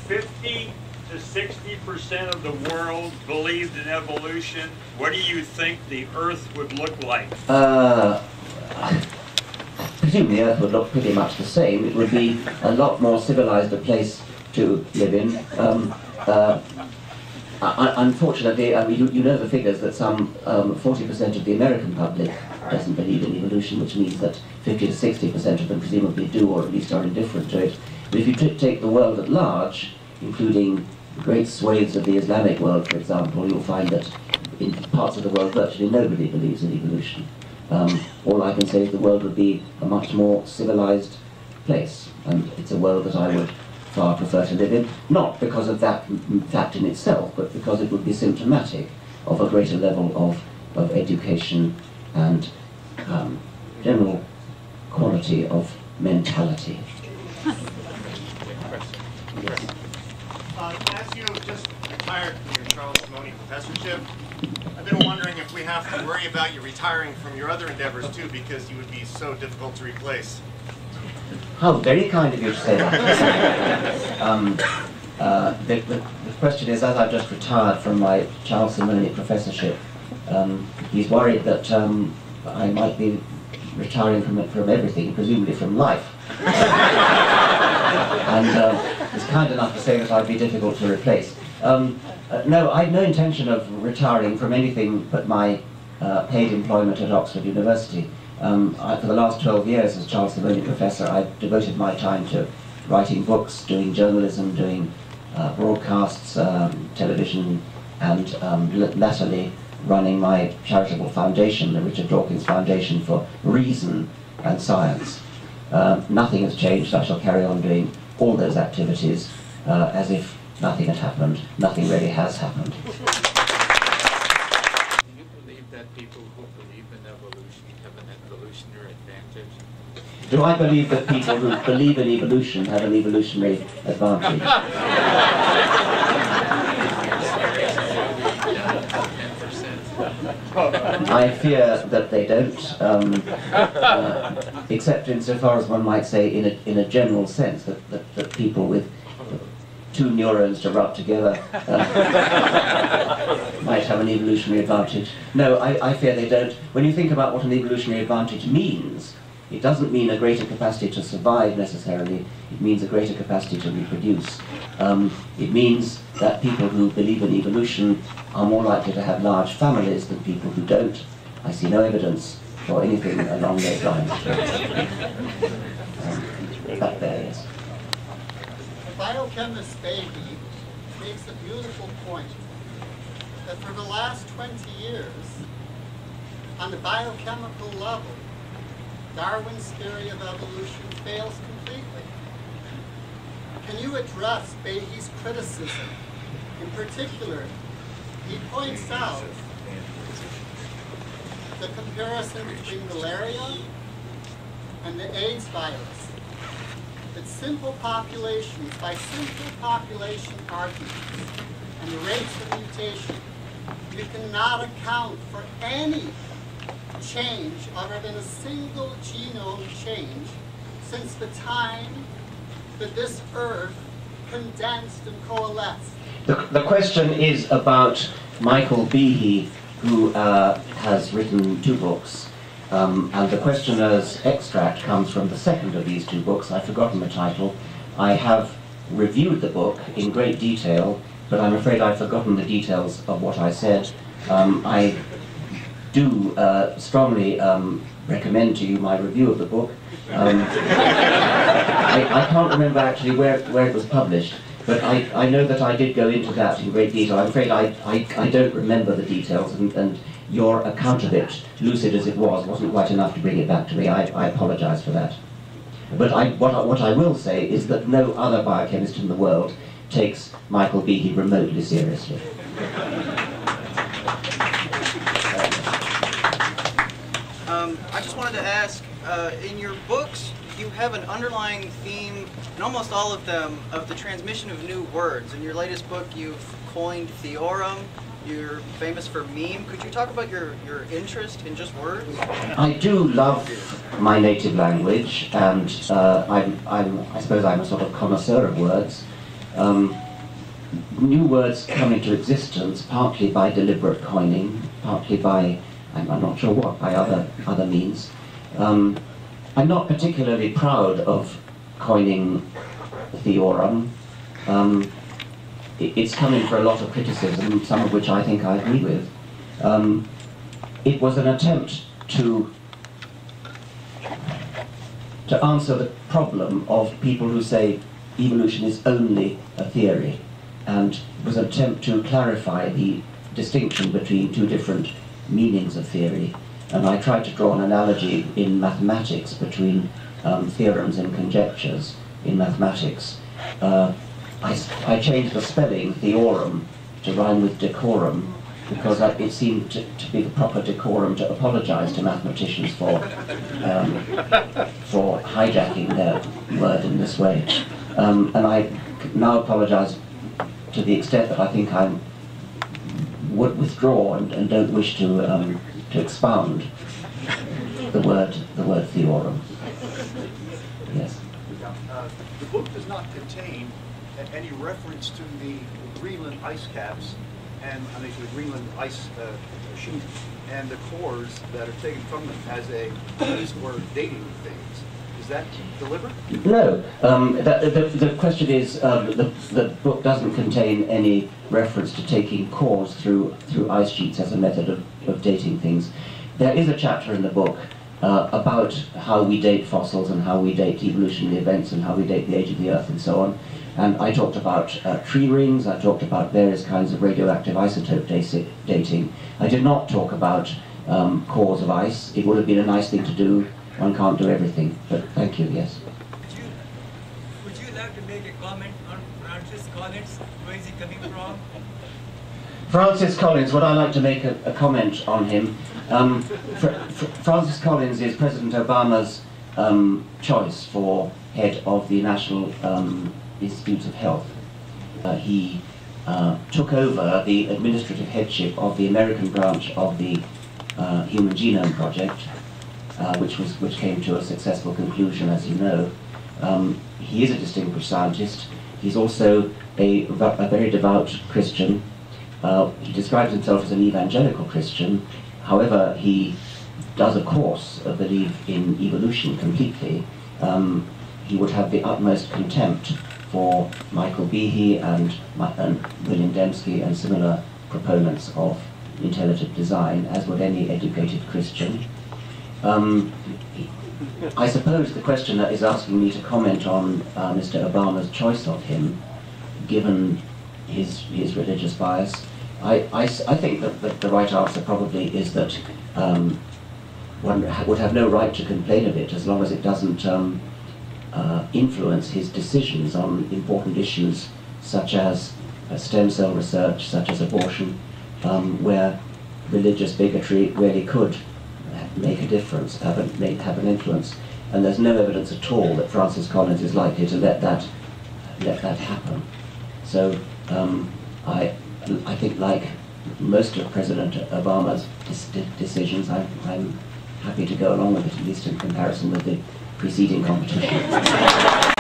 50 to 60% of the world believed in evolution, what do you think the Earth would look like? Presume the Earth would look pretty much the same. It would be a lot more civilized a place to live in. Unfortunately, you know the figures that some 40% of the American public doesn't believe in evolution, which means that 50 to 60% of them presumably do, or at least are indifferent to it. But if you take the world at large, including great swathes of the Islamic world, for example, you'll find that in parts of the world virtually nobody believes in evolution. All I can say is the world would be a much more civilized place, and it's a world that I would far prefer to live in, not because of that fact in itself, but because it would be symptomatic of a greater level of education and general quality of mentality. As you have just retired from your Charles Simonyi professorship, I've been wondering if we have to worry about you retiring from your other endeavors too, because you would be so difficult to replace. How very kind of you to say that. The question is, as I've just retired from my Charles Simonyi professorship, he's worried that I might be retiring from everything, presumably from life. And he's kind enough to say that I'd be difficult to replace. No, I have no intention of retiring from anything but my paid employment at Oxford University. For the last 12 years as Charles Simonyi professor, I've devoted my time to writing books, doing journalism, doing broadcasts, television, and latterly running my charitable foundation, the Richard Dawkins Foundation for Reason and Science. Nothing has changed. I shall carry on doing all those activities as if nothing had happened. Nothing really has happened. Do you believe that people who believe in evolution have an evolutionary advantage? Do I believe that people who believe in evolution have an evolutionary advantage? I fear that they don't, except insofar as one might say in a general sense that people with two neurons to rub together might have an evolutionary advantage. No, I fear they don't. When you think about what an evolutionary advantage means, it doesn't mean a greater capacity to survive necessarily, it means a greater capacity to reproduce. It means that people who believe in evolution are more likely to have large families than people who don't. I see no evidence for anything along those lines. Back there, yes. The biochemist Behe makes a beautiful point that for the last 20 years, on the biochemical level, Darwin's theory of evolution fails completely. Can you address Behe's criticism? In particular, he points out the comparison between malaria and the AIDS virus. That simple populations, by simple population arguments and the rates of mutation, you cannot account for any change other than a single genome change since the time that this Earth condensed and coalesced. The question is about Michael Behe, who has written 2 books, and the questioner's extract comes from the second of these 2 books. I've forgotten the title. I have reviewed the book in great detail, but I'm afraid I've forgotten the details of what I said. I do strongly recommend to you my review of the book. I can't remember actually where it was published, but I know that I did go into that in great detail. I'm afraid I don't remember the details, and your account of it, lucid as it was, wasn't quite enough to bring it back to me. I apologize for that. But what I will say is that no other biochemist in the world takes Michael Behe remotely seriously. I just wanted to ask, in your books, you have an underlying theme, in almost all of them, of the transmission of new words. In your latest book, you've coined theorem. You're famous for meme. Could you talk about your interest in just words? I do love my native language, and I suppose I'm a sort of connoisseur of words. New words come into existence partly by deliberate coining, partly by, I'm not sure what, by other means. I'm not particularly proud of coining theorem. It's coming for a lot of criticism, some of which I think I agree with. It was an attempt to answer the problem of people who say evolution is only a theory, and it was an attempt to clarify the distinction between two different meanings of theory. And I tried to draw an analogy in mathematics between theorems and conjectures in mathematics. I changed the spelling, theorem, to rhyme with decorum, because it seemed to be the proper decorum to apologize to mathematicians for hijacking their word in this way. And I now apologize to the extent that I think I would withdraw and don't wish to expound the word theorem. Yes. The book does not contain any reference to the Greenland ice caps and the Greenland ice sheet and the cores that are taken from them as a means for dating things. Is that deliberate? No. The question is, the book doesn't contain any reference to taking cores through ice sheets as a method of dating things. There is a chapter in the book about how we date fossils and how we date evolutionary events and how we date the age of the Earth and so on. And I talked about tree rings, I talked about various kinds of radioactive isotope dating. I did not talk about cores of ice. It would have been a nice thing to do. One can't do everything, but thank you, yes. Would you like to make a comment on Francis Collins? Where is he coming from? Francis Collins, would I like to make a comment on him? Francis Collins is President Obama's choice for head of the National Institutes of Health. He took over the administrative headship of the American branch of the Human Genome Project, which came to a successful conclusion, as you know. He is a distinguished scientist. He's also a very devout Christian. He describes himself as an evangelical Christian. However, he does, of course, believe in evolution completely. He would have the utmost contempt for Michael Behe and William Dembski and similar proponents of intelligent design, as would any educated Christian. I suppose the questioner is asking me to comment on Mr. Obama's choice of him, given his religious bias. I think that the right answer probably is that one would have no right to complain of it as long as it doesn't influence his decisions on important issues such as stem cell research, such as abortion, where religious bigotry really could make a difference, have an influence. And there's no evidence at all that Francis Collins is likely to let that happen. So I think, like most of President Obama's decisions, I'm happy to go along with it, at least in comparison with the preceding competition.